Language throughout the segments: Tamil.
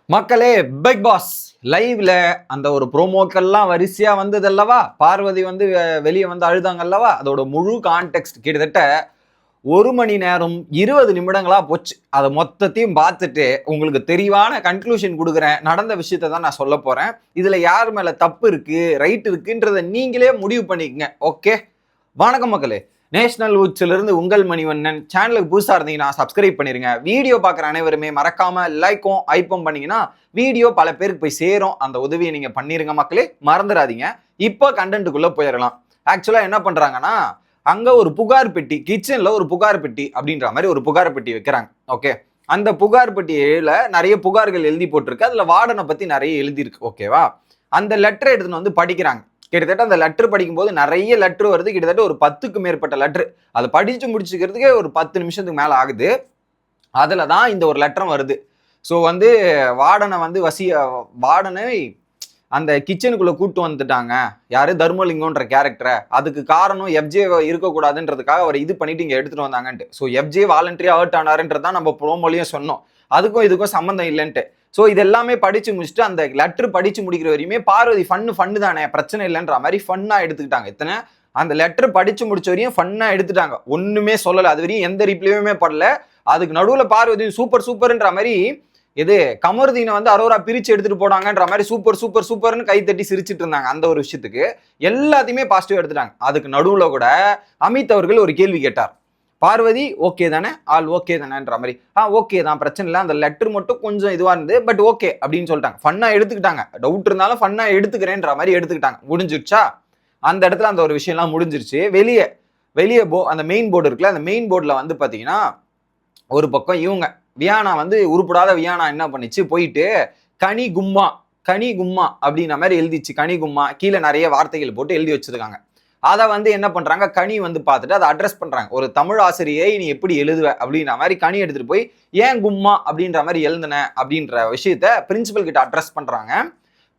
மக்களே, பிக் பாஸ் லைவ்ல அந்த ஒரு ப்ரோமோக்கெல்லாம் வரிசையா வந்தது அல்லவா? பார்வதி வந்து வெளியே வந்து அழுதாங்க அல்லவா? அதோட முழு கான்டெக்ட் கிட்டத்தட்ட 1 மணி நேரம் 20 நிமிடங்களா போச்சு. அதை மொத்தத்தையும் பார்த்துட்டு உங்களுக்கு தெளிவான கன்க்ளூஷன் கொடுக்குறேன். நடந்த விஷயத்தை தான் நான் சொல்ல போறேன். இதுல யார் மேல தப்பு இருக்கு, ரைட் இருக்குன்றத நீங்களே முடிவு பண்ணிக்கங்க. ஓகே, வணக்கம் மக்களே. நேஷனல் உச்சிலிருந்து உங்கள் மணிவண்ணன். சேனலுக்கு புதுசாக இருந்தீங்கன்னா சப்ஸ்கிரைப் பண்ணிருங்க. வீடியோ பார்க்குற அனைவருமே மறக்காம லைக்கும் ஐப்பும் பண்ணீங்கன்னா வீடியோ பல பேருக்கு போய் சேரும். அந்த உதவியை நீங்க பண்ணிருங்க மக்களே, மறந்துடாதீங்க. இப்போ கண்டென்ட்டுக்குள்ள போயிடலாம். ஆக்சுவலா என்ன பண்றாங்கன்னா, அங்க ஒரு புகார் பெட்டி, கிச்சன்ல ஒரு புகார் பெட்டி அப்படின்ற மாதிரி ஒரு புகார் பெட்டி வைக்கிறாங்க. ஓகே, அந்த புகார் பெட்டியில நிறைய புகார்கள் எழுதி போட்டிருக்கு. அதுல வார்டனை பத்தி நிறைய எழுதியிருக்கு. ஓகேவா? அந்த லெட்டரை எடுத்துன்னு வந்து படிக்கிறாங்க. கிட்டத்தட்ட அந்த லெட்டர் படிக்கும்போது நிறைய லெட்டர் வருது. கிட்டத்தட்ட ஒரு 10க்கும் மேற்பட்ட லெட்டர். அதை படிச்சு முடிச்சுக்கிறதுக்கே ஒரு 10 நிமிஷத்துக்கு மேல ஆகுது. அதுல தான் இந்த ஒரு லெட்டரும் வருது. ஸோ வந்து வார்டனை வந்து வார்டனை அந்த கிச்சனுக்குள்ள கூட்டு வந்துட்டாங்க. யாரு? தர்மலிங்கம்ன்ற கேரக்டரை. அதுக்கு காரணம் எஃப்ஜே இருக்கக்கூடாதுன்றதுக்காக அவர் இது பண்ணிட்டு இங்க எடுத்துட்டு வந்தாங்கன்ட்டு. ஸோ எஃப்ஜே வாலண்டரியா ஹர்ட் ஆனாருன்றதான் நம்ம ப்ரோமோலையும் சொன்னோம். அதுக்கும் இதுக்கும் சம்மந்தம் இல்லைன்ட்டு. ஸோ இது எல்லாமே படிச்சு முடிச்சுட்டு அந்த லெட்டர் படிச்சு முடிக்கிற வரையுமே பார்வதி ஃபன்னு தானே, பிரச்சனை இல்லைன்ற மாதிரி ஃபன்னா எடுத்துக்கிட்டாங்க. இத்தனை அந்த லெட்டர் படிச்சு முடிச்ச வரையும் ஃபன்னா எடுத்துட்டாங்க. ஒண்ணுமே சொல்லலை. அது வரையும் எந்த ரிப்ளையுமே படல. அதுக்கு நடுவில் பார்வதி சூப்பர் சூப்பர்ன்ற மாதிரி இது கமருதீனை வந்து அரோரா பிரிச்சு எடுத்துட்டு போனாங்கன்ற மாதிரி சூப்பர் சூப்பர் சூப்பர்னு கை தட்டி சிரிச்சிட்டு இருந்தாங்க. அந்த ஒரு விஷயத்துக்கு எல்லாத்தையுமே பாசிட்டிவ் எடுத்துட்டாங்க. அதுக்கு நடுவுல கூட அமித் அவர்கள் ஒரு கேள்வி கேட்டார். பார்வதி ஓகே தானே, ஆல் ஓகே தானேன்ற மாதிரி. ஓகே தான், பிரச்சனை இல்லை, அந்த லெட்டர் மட்டும் கொஞ்சம் இதுவா இருந்து பட் ஓகே அப்படின்னு சொல்லிட்டாங்க. ஃபன்னா எடுத்துக்கிட்டாங்க. டவுட் இருந்தாலும் ஃபன்னா எடுத்துக்கிறேன்ற மாதிரி எடுத்துக்கிட்டாங்க. முடிஞ்சிருச்சா? அந்த இடத்துல அந்த ஒரு விஷயம்லாம் முடிஞ்சிருச்சு. வெளியே அந்த மெயின் போர்டு இருக்குல்ல, அந்த மெயின் போர்டில் வந்து பார்த்தீங்கன்னா ஒரு பக்கம் இவங்க வியானா வந்து உருப்படாத வியானா என்ன பண்ணிச்சு, போயிட்டு கனி கும்மா அப்படின்ற மாதிரி எழுதிச்சு. கனி கும்மா கீழே நிறைய வார்த்தைகள் போட்டு எழுதி வச்சிருக்காங்க. அதை வந்து என்ன பண்றாங்க, கனி வந்து பார்த்துட்டு அதை அட்ரஸ் பண்றாங்க. ஒரு தமிழ் ஆசிரியை நீ எப்படி எழுதுவ அப்படின்ற மாதிரி கனி எடுத்துட்டு போய் ஏன் கும்மா அப்படின்ற மாதிரி எழுதுன அப்படின்ற விஷயத்த பிரின்சிபல் கிட்ட அட்ரஸ் பண்றாங்க.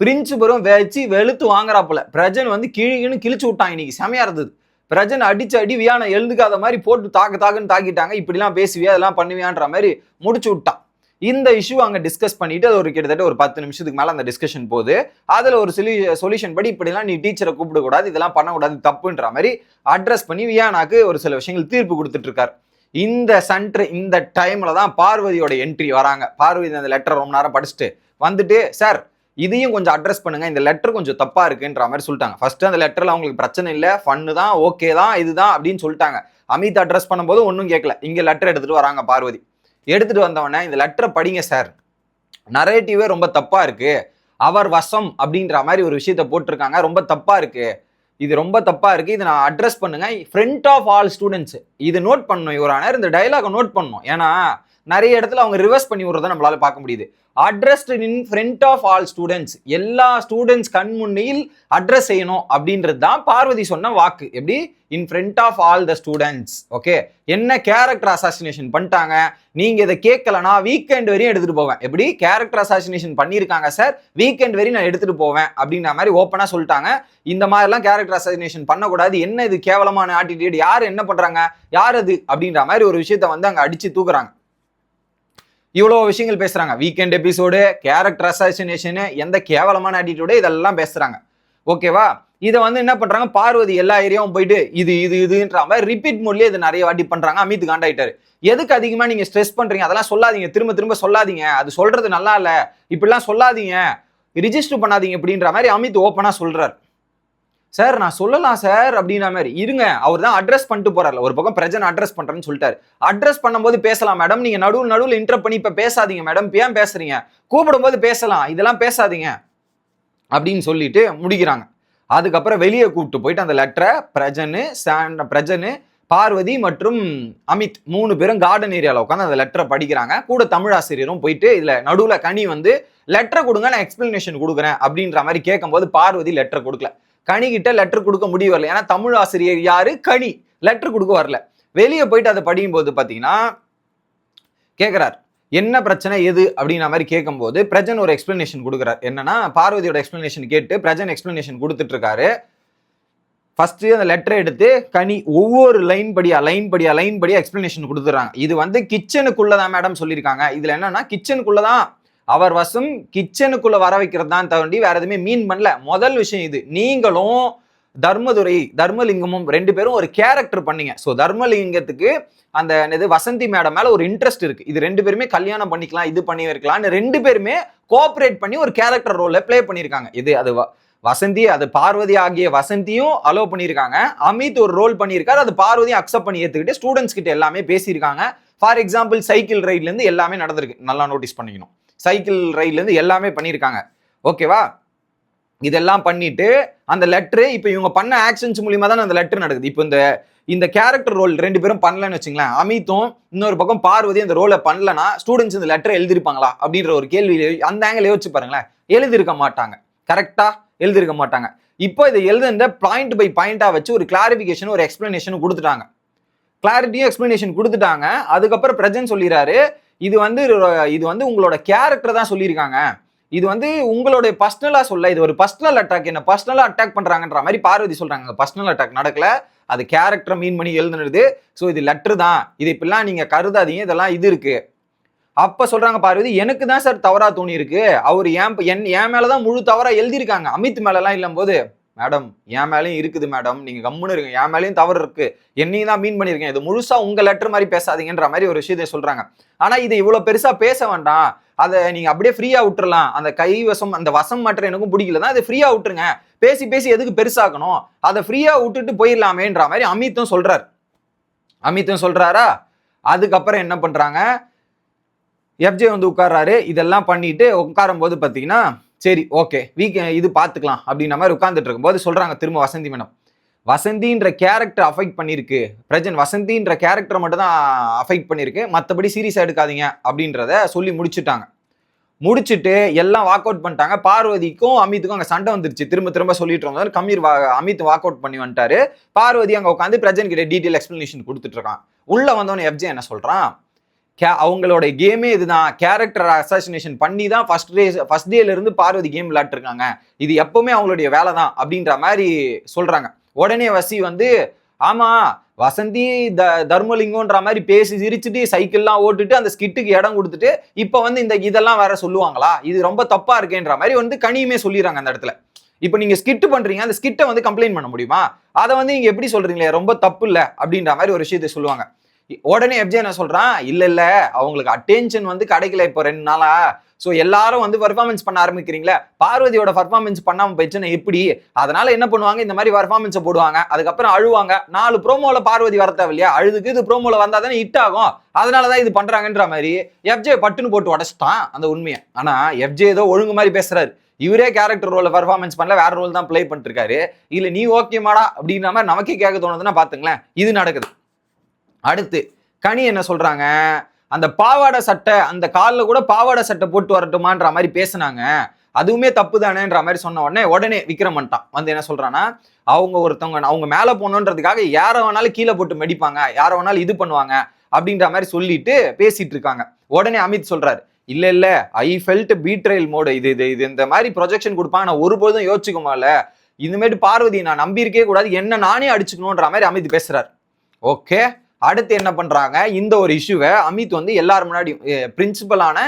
பிரின்சிபலும் வச்சு வெளுத்து வாங்குறாப்புல. பிரஜன் வந்து கிழின்னு கிழிச்சு விட்டாங்க. இன்னைக்கு செமையா இருந்தது. பிரஜன் அடிச்சு அடி வியானை எழுதுக்காத மாதிரி போட்டு தாக்குன்னு தாக்கிட்டாங்க. இப்படிலாம் பேசுவியா, அதெல்லாம் பண்ணுவியான்ற மாதிரி முடிச்சு விட்டான். இந்த இஷ்யூ அங்கே டிஸ்கஸ் பண்ணிட்டு அது ஒரு கிட்டத்தட்ட ஒரு 10 நிமிஷத்துக்கு மேலே அந்த டிஸ்கஷன் போகுது. அதில் ஒரு சொல்யூஷன் படி இப்படிலாம் நீ டீச்சரை கூப்பிடக்கூடாது, இதெல்லாம் பண்ணக்கூடாது, தப்புன்ற மாதிரி அட்ரஸ் பண்ணி வியானாக்கு ஒரு சில விஷயங்கள் தீர்ப்பு கொடுத்துட்டு இருக்காரு. இந்த டைம்ல தான் பார்வதியோட என்ட்ரி வராங்க. பார்வதி அந்த லெட்டர் ரொம்ப நேரம் படிச்சுட்டு வந்துட்டு, சார் இதையும் கொஞ்சம் அட்ரஸ் பண்ணுங்க, இந்த லெட்டர் கொஞ்சம் தப்பா இருக்குன்ற மாதிரி சொல்லிட்டாங்க. ஃபர்ஸ்ட் அந்த லெட்டர்ல அவங்களுக்கு பிரச்சனை இல்லை, ஃபன்னு தான், ஓகே தான், இதுதான் அப்படின்னு சொல்லிட்டாங்க. அமித் அட்ரஸ் பண்ணும்போது ஒன்றும் கேட்கல. இங்க லெட்டர் எடுத்துட்டு வராங்க பார்வதி. எடுத்துட்டு வந்தவொடனே இந்த லெட்டரை படிங்க சார், நரேட்டிவே ரொம்ப தப்பா இருக்கு, அவர் வசம் அப்படின்ற மாதிரி ஒரு விஷயத்த போட்டிருக்காங்க, ரொம்ப தப்பா இருக்கு, இது ரொம்ப தப்பா இருக்கு, இதை நான் அட்ரஸ் பண்ணுங்க ஃப்ரண்ட் ஆஃப் ஆல் ஸ்டூடெண்ட்ஸ். இது நோட் பண்ணணும் யுவர் ஆனர், இந்த டைலாக நோட் பண்ணணும். ஏன்னா நிறைய இடத்துல அவங்க ரிவர்ஸ் பண்ணி விடுறத நம்மளால பார்க்க முடியுது. Addressed in front of all students, எல்லா ஸ்டூடெண்ட்ஸ் கண் முன்னில் அட்ரஸ் செய்யணும் அப்படின்றது தான் பார்வதி சொன்ன வாக்கு. எப்படி? In front of all the students. Okay, என்ன கேரக்டர் அசாசினேஷன் பண்ணிட்டாங்க, நீங்க இதை கேட்கலனா வீக்கெண்ட் வரையும் எடுத்துட்டு போவேன். எப்படி? கேரக்டர் அசாசினேஷன் பண்ணியிருக்காங்க சார், வீக்கெண்ட் வரையும் நான் எடுத்துட்டு போவேன் அப்படின்ற மாதிரி ஓப்பனா சொல்லிட்டாங்க. இந்த மாதிரிலாம் கேரக்டர் அசாசினேஷன் பண்ணக்கூடாது, என்ன இது கேவலமான ஆட்டிடியூட், யார் என்ன பண்றாங்க, யார் அது அப்படின்ற மாதிரி ஒரு விஷயத்த வந்து அங்க அடிச்சு தூக்குறாங்க. இவ்வளோ விஷயங்கள் பேசுறாங்க. வீக்கெண்ட் எபிசோடு, கேரக்டர் அசாசினேஷனு, எந்த கேவலமான ஆட்டிடியூடு, இதெல்லாம் பேசுறாங்க. ஓகேவா? இதை வந்து என்ன பண்றாங்க, பார்வதி எல்லா ஏரியாவும் போயிட்டு இதுன்ற மாதிரி ரிப்பீட் மோட்லயே இது நிறைய வாட்டி பண்றாங்க. அமித் காண்டாயிட்டாரு. எதுக்கு அதிகமா நீங்க ஸ்ட்ரெஸ் பண்றீங்க, அதெல்லாம் சொல்லாதீங்க, திரும்ப சொல்லாதீங்க, அது சொல்றது நல்லா இல்ல, இப்படிலாம் சொல்லாதீங்க, ரிஜிஸ்டர் பண்ணாதீங்க அப்படின்ற மாதிரி அமித் ஓப்பனா சொல்றாரு. சார் நான் சொல்லலாம் சார் அப்படின்ற மாதிரி இருங்க, அவர் தான் அட்ரஸ் பண்ணிட்டு போறாரு. ஒரு பக்கம் பிரஜன் அட்ரஸ் பண்றேன்னு சொல்லிட்டாரு. அட்ரஸ் பண்ணும்போது பேசலாம் மேடம், நீங்க நடுவில் இன்டரப்ட் பண்ணி இப்ப பேசாதீங்க மேடம், ஏன் பேசுறீங்க, கூப்பிடும் போது பேசலாம், இதெல்லாம் பேசாதீங்க அப்படின்னு சொல்லிட்டு முடிக்கிறாங்க. அதுக்கப்புறம் வெளியே கூப்பிட்டு போயிட்டு அந்த லெட்டரை பிரஜனு பார்வதி மற்றும் அமித் 3 பேரும் கார்டன் ஏரியாவில் உட்காந்து அந்த லெட்டரை படிக்கிறாங்க. கூட தமிழ் ஆசிரியரும் போயிட்டு இதுல நடுவில் கனி வந்து லெட்டரை கொடுங்க, நான் எக்ஸ்பிளனேஷன் கொடுக்குறேன் அப்படின்ற மாதிரி கேட்கும்போது பார்வதி லெட்டர் கொடுக்கல. கனி கிட்ட லெட்டர் கொடுக்க முடிய வரல. ஏன்னா தமிழ் ஆசிரியர் யாரு? கனி. லெட்டர் கொடுக்க வரல. வெளியே போயிட்டு அதை படிக்கும் போது பாத்தீங்கன்னா கேட்கிறார், என்ன பிரச்சனை எது அப்படின்ற மாதிரி கேட்கும்போது பிரஜன் ஒரு எக்ஸ்பிளனேஷன் கொடுக்குறாரு. என்னன்னா பார்வதியோட எக்ஸ்பிளனேஷன் கேட்டு பிரஜன் எக்ஸ்பிளனேஷன் கொடுத்துட்டு இருக்காரு. ஃபர்ஸ்ட் அந்த லெட்டரை எடுத்து கனி ஒவ்வொரு லைன் படியா எக்ஸ்பிளனேஷன் கொடுத்துறாங்க. இது வந்து கிச்சனுக்குள்ளதான் மேடம் சொல்லியிருக்காங்க. இதுல என்னன்னா கிச்சனுக்குள்ளதான் அவர் வசம் கிச்சனுக்குள்ள வர வைக்கிறது தான் தாண்டி வேற எதுவுமே மீன் பண்ணல. முதல் விஷயம் இது. நீங்களும் தர்மலிங்கமும் 2 பேரும் ஒரு கேரக்டர் பண்ணீங்க. ஸோ தர்மலிங்கத்துக்கு அந்த என்னது வசந்தி மேடம் மேல ஒரு இன்ட்ரெஸ்ட் இருக்கு. இது 2 பேருமே கல்யாணம் பண்ணிக்கலாம், இது பண்ணி வைக்கலாம்னு 2 பேருமே கோஆபரேட் பண்ணி ஒரு கேரக்டர் ரோல்ல பிளே பண்ணியிருக்காங்க. இது அது வசந்தி, அது பார்வதி ஆகிய வசந்தியும் அலோவ் பண்ணியிருக்காங்க. அமித் ஒரு ரோல் பண்ணியிருக்காரு, அது பார்வதியும் அக்செப்ட் பண்ணி ஏற்றுக்கிட்டு ஸ்டூடெண்ட்ஸ் கிட்ட எல்லாமே பேசியிருக்காங்க. ஃபார் எக்ஸாம்பிள் சைக்கிள் ரைட்ல இருந்து எல்லாமே நடந்திருக்கு, நல்லா நோட்டீஸ் பண்ணிக்கணும். சைக்கிள் ரைட்ல இருந்து எல்லாமே பண்ணியிருக்காங்க. ஓகேவா? இதெல்லாம் பண்ணிட்டு அந்த லெட்டரு இப்போ இவங்க பண்ண ஆக்ஷன்ஸ் மூலியமா தான் அந்த லெட்டர் நடக்குது. இப்போ இந்த கேரக்டர் ரோல் 2 பேரும் பண்ணலன்னு வச்சுங்களேன், அமித்தும் இன்னொரு பக்கம் பார்வதி அந்த ரோலை பண்ணலன்னா ஸ்டூடெண்ட்ஸ் இந்த லெட்டரை எழுதிருப்பாங்களா அப்படின்ற ஒரு கேள்வி அந்த ஆங்கிள் யோசிச்சு பாருங்களேன். எழுதிருக்க மாட்டாங்க, கரெக்டா எழுதிருக்க மாட்டாங்க. இப்போ இதை எழுதுன்ற பாயிண்ட் பை பாயிண்டா வச்சு ஒரு கிளாரிபிகேஷன், ஒரு எக்ஸ்பிளனேஷன் கொடுத்துட்டாங்க. கிளாரிட்டியும் எக்ஸ்பிளனேஷன் கொடுத்துட்டாங்க. அதுக்கப்புறம் பிரஜன் சொல்லிடுறாரு, இது வந்து உங்களோட கேரக்டர் தான் சொல்லியிருக்காங்க, இது வந்து உங்களுடைய பர்சனலா சொல்ல, இது ஒரு பர்சனல் அட்டாக், என்ன பர்சனலா அட்டாக் பண்றாங்கன்ற மாதிரி பார்வதி சொல்றாங்க. பர்சனல் அட்டாக் நடக்கல, அது கேரக்டர் மீன் பண்ணி எழுதுனது. ஸோ இது லெட்டர் தான், இது இப்பெல்லாம் நீங்க கருதாதீங்க, இதெல்லாம் இது இருக்கு. அப்ப சொல்றாங்க பார்வதி, எனக்கு தான் சார் தவறா தோணி இருக்கு, அவர் என் மேலதான் முழு தவறா எழுதியிருக்காங்க, அமித் மேல எல்லாம் இல்லம் போது. மேடம் என் மேலேயும் இருக்குது மேடம், நீங்க கம்முன்னு இருங்க, என் மேலேயும் தவறு இருக்கு, என்னையும் தான் மீன் பண்ணிருக்கேன், இது முழுசா உங்க லெட்டர் மாதிரி பேசாதீங்கன்ற மாதிரி ஒரு விஷயத்தை சொல்றாங்க. ஆனா இது இவ்வளவு பெருசா பேச வேண்டாம், அதை நீங்க அப்படியே ஃப்ரீயா விட்டுறலாம், அந்த கைவசம் அந்த வசம் மாற்ற எனக்கும் பிடிக்கல தான், அதை ஃப்ரீயா விட்டுருங்க, பேசி பேசி எதுக்கு பெருசாக்கணும், அதை ஃப்ரீயா விட்டுட்டு போயிடலாமேன்ற மாதிரி அமித்தும் சொல்றாரா. அதுக்கப்புறம் என்ன பண்றாங்க, எஃப்ஜே வந்து உட்கார்றாரு. இதெல்லாம் பண்ணிட்டு உட்காரும் போது பாத்தீங்கன்னா சரி ஓகே இது பார்த்துக்கலாம் அப்படின்ற மாதிரி உட்கார்ந்துட்டு இருக்கும்போது சொல்றாங்க திரும்ப வசந்தி மேடம், வசந்தின்ற கேரக்டர் அஃபெக்ட் பண்ணிருக்கு, பிரஜன் வசந்தின்ற கேரக்டர் மட்டும் தான் அஃபெக்ட் பண்ணிருக்கு, மற்றபடி சீரியஸா எடுக்காதீங்க அப்படின்றத சொல்லி முடிச்சுட்டு எல்லாம் வாக் அவுட் பண்ணிட்டாங்க. பார்வதிக்கும் அமித்துக்கும் அங்கே சண்டை வந்துருச்சு. திரும்ப சொல்லிட்டு இருந்தாரு. அமித் வாக் அவுட் பண்ணி வந்துட்டாரு. பார்வதி அங்கே உட்காந்து பிரஜன் கிட்ட டீட்டெயில் எக்ஸ்பிளனேஷன் கொடுத்துட்டு இருக்கான். உள்ள வந்தவன எஃப்ஜே என்ன சொல்றான், அவங்களோட கேமே இதுதான், கேரக்டர் அசாசினேஷன் பண்ணி தான் ஃபர்ஸ்ட் டேல இருந்து பார்வதி கேம் விளையாட்டு இருக்காங்க, இது எப்பவுமே அவங்களுடைய வேலை தான் அப்படின்ற மாதிரி சொல்றாங்க. உடனே வசி வந்து ஆமா வசந்தி தர்மலிங்கம்ன்ற மாதிரி பேசி சிரிச்சுட்டு சைக்கிள்லாம் ஓட்டுட்டு அந்த ஸ்கிட்டுக்கு இடம் கொடுத்துட்டு இப்ப வந்து இதெல்லாம் வேற சொல்லுவாங்களா, இது ரொம்ப தப்பா இருக்கேன்ற மாதிரி வந்து கனியுமே சொல்லிடுறாங்க அந்த இடத்துல. இப்ப நீங்க ஸ்கிட் பண்றீங்க, அந்த ஸ்கிட்டை வந்து கம்ப்ளைண்ட் பண்ண முடியுமா, அதை வந்து நீங்க எப்படி சொல்றீங்களே ரொம்ப தப்பு இல்ல அப்படின்ற மாதிரி ஒரு விஷயத்தை சொல்லுவாங்க. உடனே எஃப்ஜே என்ன சொல்றான், இல்ல அவங்களுக்கு அட்டென்ஷன் வந்து கிடைக்கல இப்போ 2 நாளா, ஸோ எல்லாரும் வந்து பர்ஃபார்மன்ஸ் பண்ண ஆரம்பிக்கிறீங்களா, பார்வதியோட பர்ஃபார்மன்ஸ் பண்ணாம போயிடுச்சுன்னா எப்படி, அதனால என்ன பண்ணுவாங்க, இந்த மாதிரி பர்ஃபார்மன்ஸை போடுவாங்க, அதுக்கப்புறம் அழுவாங்க, 4 ப்ரோமோல பார்வதி வர தேவை இல்லையா, அழுதுக்கு இது ப்ரோமோல வந்தா தானே ஹிட் ஆகும், அதனாலதான் இது பண்றாங்கன்ற மாதிரி எஃப்ஜே பட்டுன்னு போட்டு உடச்சிட்டான் அந்த உண்மையை. ஆனா எஃப்ஜே ஏதோ ஒழுங்கு மாதிரி பேசுறாரு, இவரே கேரக்டர் ரோல பர்ஃபார்மன்ஸ் பண்ணல, வேற ரோல் தான் பிளே பண்ணிட்டு இருக்காரு, இல்ல நீ ஓகேமாடா அப்படின்ற மாதிரி நமக்கே கேட்க தோணுதுன்னா பாத்துங்களேன், இது நடக்குது. அடுத்து கனி என்ன சொல்றாங்க, அந்த பாவாடை சட்டை, அந்த காலில் கூட பாவாடை சட்டை போட்டு வரட்டுமான்ற மாதிரி பேசினாங்க, அதுவுமே தப்பு தானேன்ற மாதிரி சொன்ன உடனே விக்ரம் வந்துட்டான். வந்து என்ன சொல்றான்னா, ஒருத்தவங்க அவங்க மேல போகணுன்றதுக்காக யாரை வேணாலும் கீழே போட்டு மெடிப்பாங்க, யாரை வேணாலும் இது பண்ணுவாங்க அப்படின்ற மாதிரி சொல்லிட்டு பேசிட்டு இருக்காங்க. உடனே அமித் சொல்றாரு, இல்ல ஐ ஃபெல்ட் பீட்ரைல் மோடு, இது இந்த மாதிரி ப்ரொஜெக்ஷன் கொடுப்பாங்க, நான் ஒருபோதும் யோசிச்சுக்குமால, இனிமேட்டு பார்வதி நான் நம்பியிருக்கே கூடாது, என்ன நானே அடிச்சுக்கணுன்ற மாதிரி அமித் பேசுறாரு. ஓகே, அடுத்து என்ன பண்றாங்க, இந்த ஒரு இஷ்யூவை அமித் வந்து எல்லாரும் முன்னாடி பிரின்சிபலான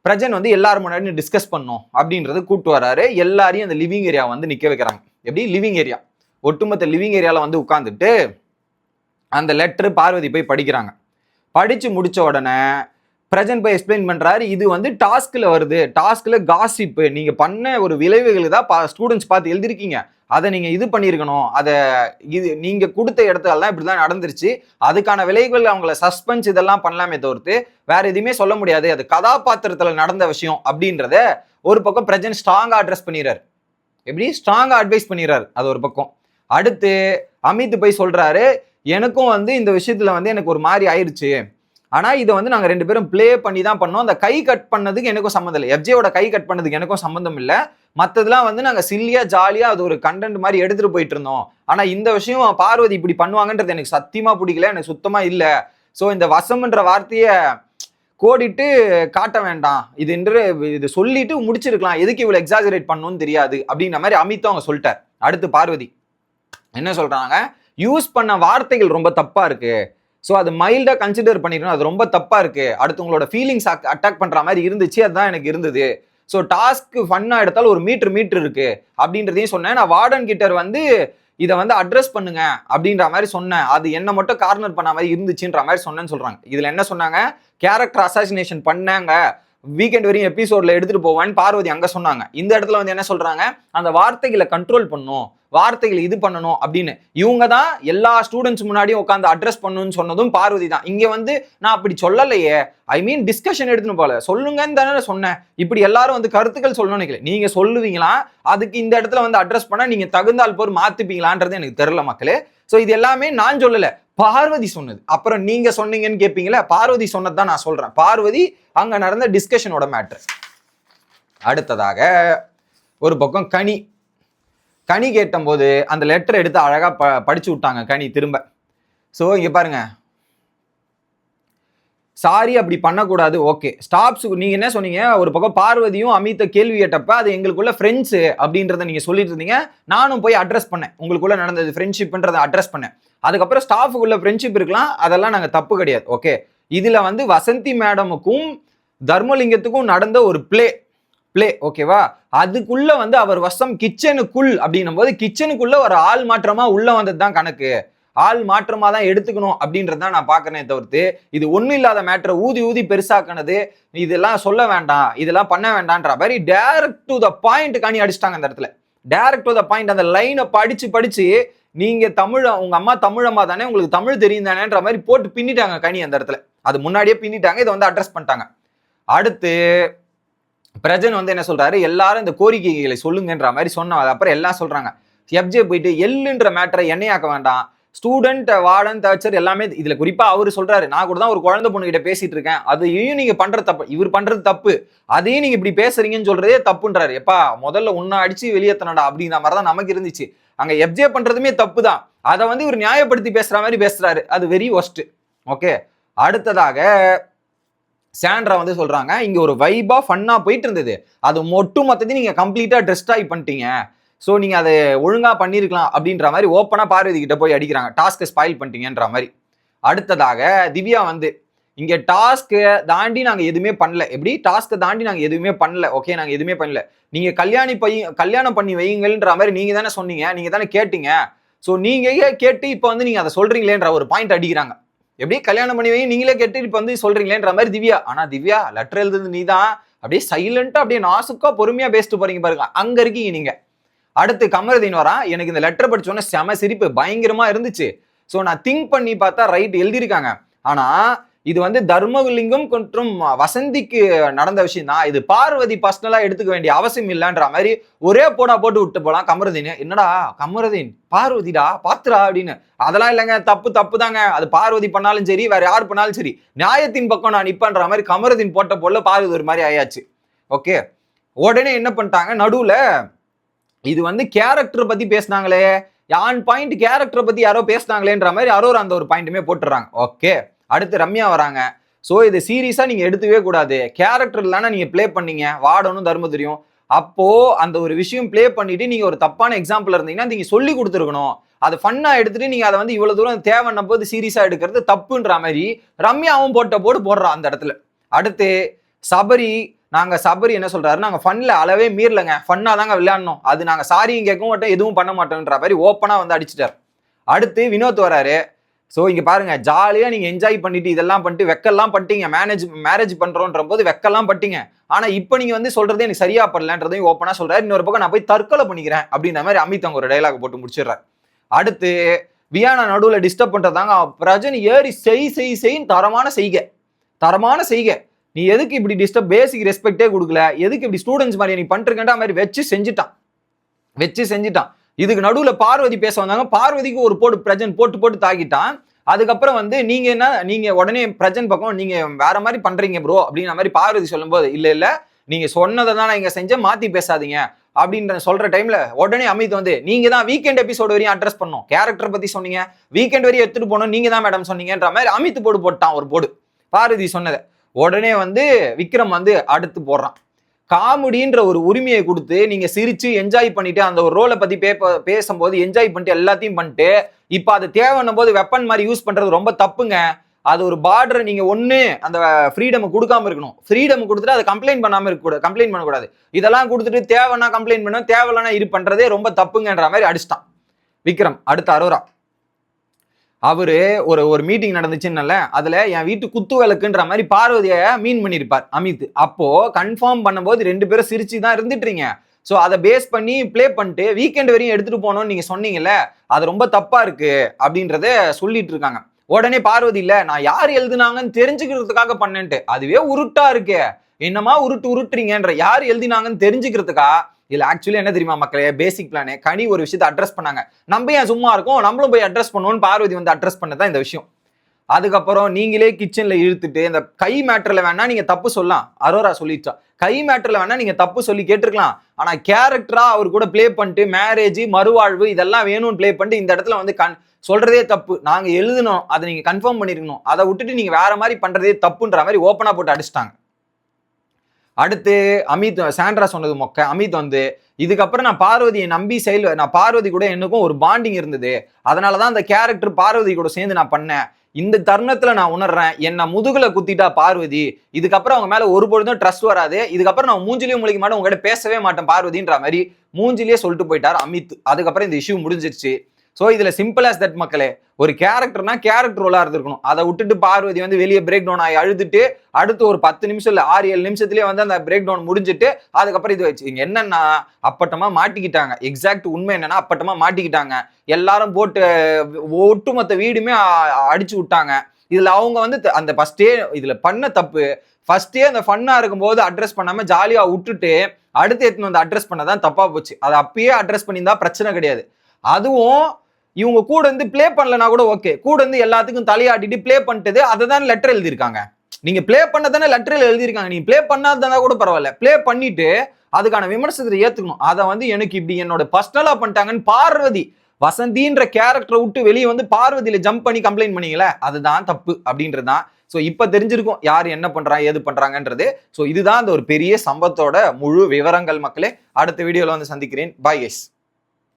பிரஜன் வந்து எல்லாரும் முன்னாடி டிஸ்கஸ் பண்ணும் அப்படின்றது கூப்பிட்டு வராரு. எல்லாரையும் அந்த லிவிங் ஏரியா வந்து நிக்க வைக்கிறாங்க. எப்படி லிவிங் ஏரியா, ஒட்டுமொத்த லிவிங் ஏரியால வந்து உட்காந்துட்டு அந்த லெட்டர் பார்வதி போய் படிக்கிறாங்க. படிச்சு முடிச்ச உடனே பிரஜன் போய் எக்ஸ்பிளைன் பண்றாரு, இது வந்து டாஸ்க்ல வருது, டாஸ்க்ல காசிப்பு, நீங்க பண்ண ஒரு விளைவுகள் தான் ஸ்டூடெண்ட்ஸ் பார்த்து எழுதிருக்கீங்க, அதை நீங்க இது பண்ணிருக்கணும், அதை இது நீங்க கொடுத்த இடத்துல தான் இப்படிதான் நடந்துருச்சு, அதுக்கான விளைவுகள் அவங்கள சஸ்பென்ஸ் இதெல்லாம் பண்ணலாமே தவிர்த்து வேற எதுவுமே சொல்ல முடியாது, அது கதாபாத்திரத்துல நடந்த விஷயம் அப்படின்றத ஒரு பக்கம் பிரஜன் ஸ்ட்ராங்கா அட்ரஸ் பண்ணிடுறாரு. எப்படி ஸ்ட்ராங்கா அட்வைஸ் பண்ணிடுறாரு, அது ஒரு பக்கம். அடுத்து அமித் போய் சொல்றாரு, எனக்கும் வந்து இந்த விஷயத்துல வந்து எனக்கு ஒரு மாதிரி ஆயிடுச்சு, ஆனா இதை வந்து நாங்க 2 பேரும் பிளே பண்ணி தான் பண்ணோம், அந்த கை கட் பண்ணதுக்கு எனக்கும் சம்மந்தம் இல்லை, எஃப்ஜேவோட கை கட் பண்ணதுக்கு எனக்கும் சம்மந்தம் இல்லை, மற்றதுலாம் வந்து நாங்க சில்லியா ஜாலியா அது ஒரு கண்டென்ட் மாதிரி எடுத்துட்டு போயிட்டு இருந்தோம், ஆனா இந்த விஷயம் பார்வதி இப்படி பண்ணுவாங்கன்றது எனக்கு சத்தியமா பிடிக்கல, எனக்கு சுத்தமா இல்லை, ஸோ இந்த வசம்ன்ற வார்த்தையை கோடிட்டு காட்ட வேண்டாம், இது சொல்லிட்டு முடிச்சிருக்கலாம், எதுக்கு இவ்வளவு எக்ஸாஜரேட் பண்ணணும்னு தெரியாது அப்படின்ற மாதிரி அமித்தும் அவங்க சொல்லிட்டார். அடுத்து பார்வதி என்ன சொல்றாங்க, யூஸ் பண்ண வார்த்தைகள் ரொம்ப தப்பா இருக்கு, ஸோ அது மைல்டா கன்சிடர் பண்ணிக்கணும். அது ரொம்ப தப்பா இருக்கு, அடுத்து உங்களோட ஃபீலிங்ஸ் அட்டாக் பண்ற மாதிரி இருந்துச்சு, அதுதான் எனக்கு இருந்தது. ஸோ டாஸ்க்கு ஃபன்னா எடுத்தாலும் ஒரு மீட்டர் இருக்கு அப்படின்றதையும் சொன்னேன். நான் வார்டன் கிட்ட வந்து இதை வந்து அட்ரஸ் பண்ணுங்க அப்படின்ற மாதிரி சொன்னேன். அது என்ன மட்டும் கார்னர் பண்ண மாதிரி இருந்துச்சுன்ற மாதிரி சொன்னேன்னு சொல்றாங்க. இதுல என்ன சொன்னாங்க, கேரக்டர் அசாசினேஷன் பண்ணாங்க, வீக்கெண்ட் வரையும் எபிசோட்ல எடுத்துட்டு போவான்னு பார்வதி அங்க சொன்னாங்க. இந்த இடத்துல வந்து என்ன சொல்றாங்க, அந்த வார்த்தைகளை கண்ட்ரோல் பண்ணும், வார்த்தைகளை இது பண்ணணும் அப்படின்னு இவங்க தான் எல்லா ஸ்டூடெண்ட்ஸ் முன்னாடியும் உட்காந்து அட்ரஸ் பண்ணணும்னு சொன்னதும் பார்வதி தான். இங்க வந்து நான் அப்படி சொல்லலையே, ஐ மீன் டிஸ்கஷன் எடுத்துன்னு போல, சொல்லுங்கன்னு தானே சொன்னேன். இப்படி எல்லாரும் வந்து கருத்துக்கள் சொல்லணும்னு நினைக்கல, நீங்க சொல்லுவீங்களா, அதுக்கு இந்த இடத்துல வந்து அட்ரஸ் பண்ணா நீங்க தகுந்தால் போர் மாத்திப்பீங்களான்றது எனக்கு தெரியல மக்களே. ஸோ இது எல்லாமே நான் சொல்லல, பார்வதி சொன்னது. அப்புறம் நீங்க சொன்னீங்கன்னு கேட்பீங்களா, பார்வதி சொன்னதுதான் நான் சொல்றேன். பார்வதி அங்க நடந்த டிஸ்கஷனோட மேட்டர். அடுத்ததாக ஒரு பக்கம் கனி கேட்டபோது அந்த லெட்டர் எடுத்து அழகா படிச்சு விட்டாங்க கனி திரும்ப. ஸோ இங்க பாருங்க, சாரி அப்படி பண்ணக்கூடாது, ஓகே ஸ்டாப்ஸ். நீங்க என்ன சொன்னீங்க, ஒரு பக்கம் பார்வதியும் அமித்தை கேள்வி கேட்டப்ப அது எங்களுக்குள்ள ஃப்ரெண்ட்ஸ் அப்படின்றத நீங்க சொல்லிட்டு இருந்தீங்க. நானும் போய் அட்ரஸ் பண்ணேன், உங்களுக்குள்ள நடந்தது ஃப்ரெண்ட்ஷிப்ன்றதை அட்ரஸ் பண்ணேன். அதுக்கப்புறம் ஸ்டாஃபுக்குள்ள ஃப்ரெண்ட்ஷிப் இருக்கலாம், அதெல்லாம் நாங்கள் தப்பு கிடையாது, ஓகே. இதுல வந்து வசந்தி மேடமுக்கும் தர்மலிங்கத்துக்கும் நடந்த ஒரு பிளே, ஓகேவா. அதுக்குள்ள வந்து அவர் வசம் கிச்சனுக்குள் அப்படின்னும் போது கிச்சனுக்குள்ள ஒரு ஆள் மாற்றமா உள்ள வந்தது தான் கணக்கு, ஆள் மாற்றமா தான் எடுத்துக்கணும் அப்படின்றதான் நான் பாக்குறேன். தவிர்த்து இது ஒன்னும் இல்லாத மேட்டரை ஊதி பெருசாக்கினது, இதெல்லாம் சொல்ல வேண்டாம், இதெல்லாம் பண்ண வேண்டாம்ன்ற மாதிரி டைரக்ட் டு த பாயிண்ட் கனி அடிச்சிட்டாங்க அந்த இடத்துல. டைரக்ட் டு த பாயிண்ட், அந்த லைனை படிச்சு நீங்க உங்க அம்மா தமிழம்மா தானே, உங்களுக்கு தமிழ் தெரியும் தானேன்ற மாதிரி போட்டு பின்னிட்டாங்க கனி அந்த இடத்துல. அது முன்னாடியே பின்னிட்டாங்க, இதை வந்து அட்ரஸ் பண்ணிட்டாங்க. அடுத்து பிரஜன் வந்து என்ன சொல்றாரு, எல்லாரும் இந்த கோரிக்கைகளை சொல்லுங்கன்ற மாதிரி சொன்ன. அப்புறம் எல்லாம் சொல்றாங்க, எஃப்ஜே போயிட்டு எல்லுன்ற மேட்டரை எண்ணெயாக்க வேண்டாம், ஸ்டூடெண்ட் வார்டன் தச்சர் எல்லாமே இதுல குறிப்பா அவரு சொல்றாரு, நான் கூட தான் ஒரு குழந்தை பொண்ணு கிட்ட பேசிட்டு இருக்கேன், அதையும் நீங்க பண்ற தப்பு, இவர் பண்றது தப்பு, அதையும் நீங்க இப்படி பேசுறீங்கன்னு சொல்றதே தப்புன்றாரு. எப்பா முதல்ல உன்ன அடிச்சு வெளியேத்தனடா அப்படிங்கிற மாதிரி தான் நமக்கு இருந்துச்சு. அங்க எஃப்ஜே பண்றதுமே தப்பு தான், அதை வந்து இவர் நியாயப்படுத்தி பேசுற மாதிரி பேசுறாரு, அது வெரி ஒஸ்ட், ஓகே. அடுத்ததாக சாண்ட்ரா வந்து சொல்றாங்க, இங்க ஒரு வைபா ஃபன்னா போயிட்டு இருந்தது, அது மொத்தத்தையும் நீங்க கம்ப்ளீட்டா டிஸ்ட்ராய் பண்ணிட்டீங்க, ஸோ நீங்க அதை ஒழுங்கா பண்ணிருக்கலாம் அப்படின்ற மாதிரி ஓப்பனா பார்வதி கிட்ட போய் அடிக்கிறாங்க, டாஸ்கை ஸ்பாயில் பண்ணிட்டீங்கன்ற மாதிரி. அடுத்ததாக திவ்யா வந்து இங்க டாஸ்கை தாண்டி நாங்க எதுவுமே பண்ணல, எப்படி டாஸ்கை தாண்டி நாங்க எதுவுமே பண்ணல, ஓகே நாங்க எதுவுமே பண்ணல, நீங்க கல்யாணம் பண்ணி வைங்கன்ற மாதிரி நீங்க தானே சொன்னீங்க, நீங்க தானே கேட்டீங்க, ஸோ நீங்க கேட்டு இப்போ வந்து நீங்க அதை சொல்றீங்களேன்ற ஒரு பாயிண்ட் அடிக்கிறாங்க. எப்படி கல்யாணம் பண்ணி வைங்க நீங்களே கேட்டு இப்போ வந்து சொல்றீங்களேன்ற மாதிரி திவ்யா. ஆனா திவ்யா லெட்டர் எழுதுறது நீ தான், அப்படியே சைலண்டா அப்படியே நாசுக்கா பொறுமையா பேசிட்டு போறீங்க பாருங்க, அங்க இருக்கீங்க நீங்க. அடுத்து கமருதீன் வரா, எனக்கு இந்த லெட்டர் படிச்சோன்னே செம சிரிப்பு பயங்கரமா இருந்துச்சு, ஸோ நான் திங்க் பண்ணி பார்த்தா ரைட் எழுதியிருக்காங்க, ஆனா இது வந்து தர்மலிங்கம் மற்றும் வசந்திக்கு நடந்த விஷயம் தான், இது பார்வதி பர்சனலா எடுத்துக்க வேண்டிய அவசியம் இல்லைன்ற மாதிரி ஒரே போட்டு விட்டு போலாம். கமருதீன் என்னடா கமருதீன் பார்வதிடா பாத்துரா அப்படின்னு, அதெல்லாம் இல்லைங்க தப்பு தாங்க, அது பார்வதி பண்ணாலும் சரி வேற யார் பண்ணாலும் சரி நியாயத்தின் பக்கம் நான் நிப்பன்ற மாதிரி கமருதீன் போல பார்வதி ஒரு மாதிரி ஆயாச்சு, ஓகே. உடனே என்ன பண்ணிட்டாங்க, நடுவுல இது வந்து கேரக்டர் பத்தி பேசினாங்களே, ஆன் பாயிண்ட் கேரக்டர் பத்தி யாரோ பேசினாங்களேன்ற மாதிரி யாரோ அந்த ஒரு பாயிண்ட்டுமே போட்டுறாங்க, ஓகே. அடுத்து ரம்யா வராங்க, ஸோ இது சீரியஸா நீங்க எடுத்துவே கூடாது, கேரக்டர் இல்லைன்னா நீங்க பிளே பண்ணீங்க, வாடனும் தர்ம தெரியும், அப்போ அந்த ஒரு விஷயம் பிளே பண்ணிட்டு நீங்க ஒரு தப்பான எக்ஸாம்பிள் இருந்தீங்கன்னா நீங்க சொல்லி கொடுத்துருக்கணும், அது ஃபன்னா எடுத்துட்டு நீங்க அதை வந்து இவ்வளவு தூரம் தேவைன்ன போது சீரியஸா எடுக்கிறது தப்புன்ற மாதிரி ரம்யாவும் போடுறா அந்த இடத்துல. அடுத்து சபரி என்ன சொல்றாரு, நாங்க ஃபன்ல அளவே மீறலங்க, ஃபன்னா தாங்க விளையாடணும், அது நாங்க சாரியும் கேட்க மாட்டோம் எதுவும் பண்ண மாட்டோம்ன்ற மாதிரி ஓப்பனா வந்து அடிச்சுட்டார். அடுத்து வினோத் வராரு, ஸோ இங்க பாருங்க ஜாலியா நீங்க என்ஜாய் பண்ணிட்டு இதெல்லாம் பண்ணிட்டு வெக்கெல்லாம் பண்ணிட்டீங்க, மேரேஜ் பண்றோன்ற போது வெக்கெல்லாம் பண்ணிட்டீங்க, ஆனா இப்போ நீங்க வந்து சொல்றதே எனக்கு சரியா பண்ணலன்றதையும் ஓப்பனா சொல்றாரு. இன்னொரு பக்கம் நான் போய் தற்கொலை பண்ணிக்கிறேன் அப்படின்ற மாதிரி அமித் அவங்க ஒரு டைலாக் போட்டு முடிச்சிடுறாரு. அடுத்து வியானா நடுவில் டிஸ்டர்ப் பண்றதாங்க, பிரஜன் ஏறி செய் தரமான செய்கை, நீ எதுக்கு இப்படி டிஸ்டர்ப், பேசிக் ரெஸ்பெக்டே கொடுக்கல, எதுக்கு இப்படி ஸ்டூடெண்ட்ஸ் மாதிரி நீ பண்றேன்ற மாதிரி வச்சு செஞ்சுட்டான். இதுக்கு நடுவில் பார்வதி பேச வந்தாங்க, பார்வதிக்கு ஒரு பிரஜன் போட்டு தாக்கிட்டான். அதுக்கப்புறம் வந்து நீங்க உடனே பிரஜன் பக்கம் நீங்க வேற மாதிரி பண்றீங்க ப்ரோ அப்படின்ற மாதிரி பார்வதி சொல்லும் போது இல்ல நீங்க சொன்னதை தான் நான் இங்க செஞ்சேன், மாத்தி பேசாதீங்க அப்படின்ற சொல்ற டைம்ல உடனே அமித் வந்து நீங்க தான் வீக்கெண்ட் எபிசோடு வரையும் அட்ரஸ் பண்ணோம், கேரக்டர் பத்தி சொன்னீங்க, வீக்கெண்ட் வரையும் எடுத்துட்டு போனோம், நீங்க தான் மேடம் சொன்னீங்கன்ற மாதிரி அமித் போட்டான் ஒரு பார்வதி சொன்னதை. உடனே வந்து விக்ரம் வந்து அடுத்து போடுறான், காமெடின்ற ஒரு உரிமையை கொடுத்து நீங்க சிரிச்சு என்ஜாய் பண்ணிட்டு அந்த ஒரு ரோலை பத்தி பேசும்போது என்ஜாய் பண்ணிட்டு எல்லாத்தையும் பண்ணிட்டு இப்ப அது தேவைன்னும் போது வெப்பன் மாதிரி யூஸ் பண்றது ரொம்ப தப்புங்க. அது ஒரு பார்டர் நீங்க ஒண்ணு அந்த ஃப்ரீடம் கொடுக்காம இருக்கணும். ஃப்ரீடம் கொடுத்துட்டு அதை கம்ப்ளைண்ட் பண்ணாம இருக்க கம்ப்ளைண்ட் பண்ணக்கூடாது. இதெல்லாம் கொடுத்துட்டு தேவைன்னா கம்ப்ளைண்ட் பண்ணும், தேவையில்லைன்னா இது பண்றதே ரொம்ப தப்புங்கன்ற மாதிரி அடிச்சிட்டான் விக்ரம். அடுத்த அரோரா அவரு ஒரு மீட்டிங் நடந்துச்சுன்னு, அதுல என் வீட்டு குத்து விளக்குன்ற மாதிரி பார்வதிய மீன் பண்ணிருப்பார் அமித். அப்போ கன்ஃபார்ம் பண்ணும்போது 2 பேரும் சிரிச்சு தான் இருந்துட்டுறீங்க. ஸோ அதை பேஸ் பண்ணி பிளே பண்ணிட்டு வீக்கெண்ட் வரையும் எடுத்துட்டு போனோம்னு நீங்க சொன்னீங்கல்ல, அது ரொம்ப தப்பா இருக்கு அப்படின்றத சொல்லிட்டு இருக்காங்க. உடனே பார்வதி இல்ல நான் யார் எழுதுனாங்கன்னு தெரிஞ்சுக்கிறதுக்காக பண்ணேன்ட்டு. அதுவே உருட்டா இருக்கு, என்னமா உருட்டுறீங்கன்ற யார் எழுதினாங்கன்னு தெரிஞ்சுக்கிறதுக்கா? இல்ல ஆக்சுவலி என்ன தெரியுமா மக்களே, பேசிக் பிளானே கனி ஒரு விஷயத்தை அட்ரஸ் பண்ணாங்க. நம்ம ஏன் சும்மா இருக்கோம், நம்மளும் போய் அட்ரஸ் பண்ணுவோம்னு பார்வதி வந்து அட்ரஸ் பண்ணதான் இந்த விஷயம். அதுக்கப்புறம் நீங்களே கிச்சன்ல இழுத்துட்டு இந்த கை மேட்டர்ல வேணா நீங்க தப்பு சொல்லலாம். அரோரா சொல்லிச்சா கை மேட்டர்ல வேணா நீங்க தப்பு சொல்லி கேட்டிருக்கலாம். ஆனா கேரக்டரா அவர் கூட பிளே பண்ணிட்டு மேரேஜ் மறுவாழ்வு இதெல்லாம் வேணும்னு பிளே பண்ணிட்டு இந்த இடத்துல வந்து சொல்றதே தப்பு. நாங்க எழுதணும், அதை நீங்க கன்ஃபார்ம் பண்ணிருக்கணும், அதை விட்டுட்டு நீங்க வேற மாதிரி பண்றதே தப்புன்ற மாதிரி ஓப்பனா போட்டு அடிச்சிட்டாங்க. அடுத்து அமித் சாண்ட்ரா சொன்னது மொக்க. அமித் வந்து இதுக்கப்புறம் நான் பார்வதியை நம்பி நான் பார்வதி கூட எனக்கும் ஒரு பாண்டிங் இருந்தது, அதனாலதான் அந்த கேரக்டர் பார்வதி கூட சேர்ந்து நான் பண்ணேன். இந்த தருணத்துல நான் உணர்றேன் என்ன முதுகுல குத்திட்டா பார்வதி, இதுக்கப்புறம் அவங்க மேல ஒரு பொழுதும் ட்ரஸ்ட் வராது, இதுக்கப்புறம் நான் மூஞ்சிலேயே முழிக்க மாட்டேன், உங்ககிட்ட பேசவே மாட்டேன் பார்வதின்ற மாதிரி மூஞ்சிலேயே சொல்லிட்டு போயிட்டார் அமித். அதுக்கப்புறம் இந்த இஷ்யூ முடிஞ்சிருச்சு. ஸோ இதுல சிம்பிள் ஆஸ் தட் மக்களே, ஒரு கேரக்டர்னா கேரக்டர் ரோலா இருந்திருக்கணும். அதை விட்டுட்டு பார்வதி வந்து வெளியே பிரேக் டவுன் ஆகி அழுதுட்டு அடுத்து ஒரு 10 நிமிஷம் இல்ல 6-7 நிமிஷத்துலயே வந்து அந்த பிரேக் டவுன் முடிஞ்சிட்டு அதுக்கப்புறம் இது வச்சு என்னன்னா அப்பட்டமா மாட்டிக்கிட்டாங்க. எக்ஸாக்ட் உண்மை என்னன்னா அப்பட்டமா மாட்டிக்கிட்டாங்க. எல்லாரும் போட்டு ஒட்டுமொத்த வீடுமே அடிச்சு விட்டாங்க. இதுல அவங்க வந்து அந்த ஃபர்ஸ்டே இதுல பண்ண தப்பு, ஃபர்ஸ்டே அந்த ஃபன்னா இருக்கும்போது அட்ரஸ் பண்ணாம ஜாலியா விட்டுட்டு அடுத்து எடுத்துன்னு வந்து அட்ரஸ் பண்ணதான் தப்பா போச்சு. அதை அப்பயே அட்ரஸ் பண்ணியிருந்தா பிரச்சனை கிடையாது. அதுவும் இவங்க கூட இருந்து பிளே பண்ணலனா கூட ஓகே, கூட இருந்து எல்லாத்துக்கும் தலையாட்டிட்டு பிளே பண்ணிட்டது அதை தான் லெட்டர் எழுதியிருக்காங்க. நீங்க பிளே பண்ணதானே லெட்டரில் எழுதியிருக்காங்க, நீங்க பிளே பண்ணாதான் கூட பரவாயில்ல, பிளே பண்ணிட்டு அதுக்கான விமர்சனத்தை ஏத்துக்கணும். அதை வந்து எனக்கு இப்படி என்னோட பர்சனலா பண்ணிட்டாங்கன்னு பார்வதி வசந்தின்ற கேரக்டரை விட்டு வெளியே வந்து பார்வதியில ஜம்ப் பண்ணி கம்ப்ளைண்ட் பண்ணீங்களே, அதுதான் தப்பு அப்படின்றதுதான். ஸோ இப்ப தெரிஞ்சிருக்கும் யார் என்ன பண்றாங்க ஏது பண்றாங்கன்றது. ஸோ இதுதான் அந்த ஒரு பெரிய சம்பவத்தோட முழு விவரங்கள் மக்களே. அடுத்த வீடியோல வந்து சந்திக்கிறேன். Bye guys.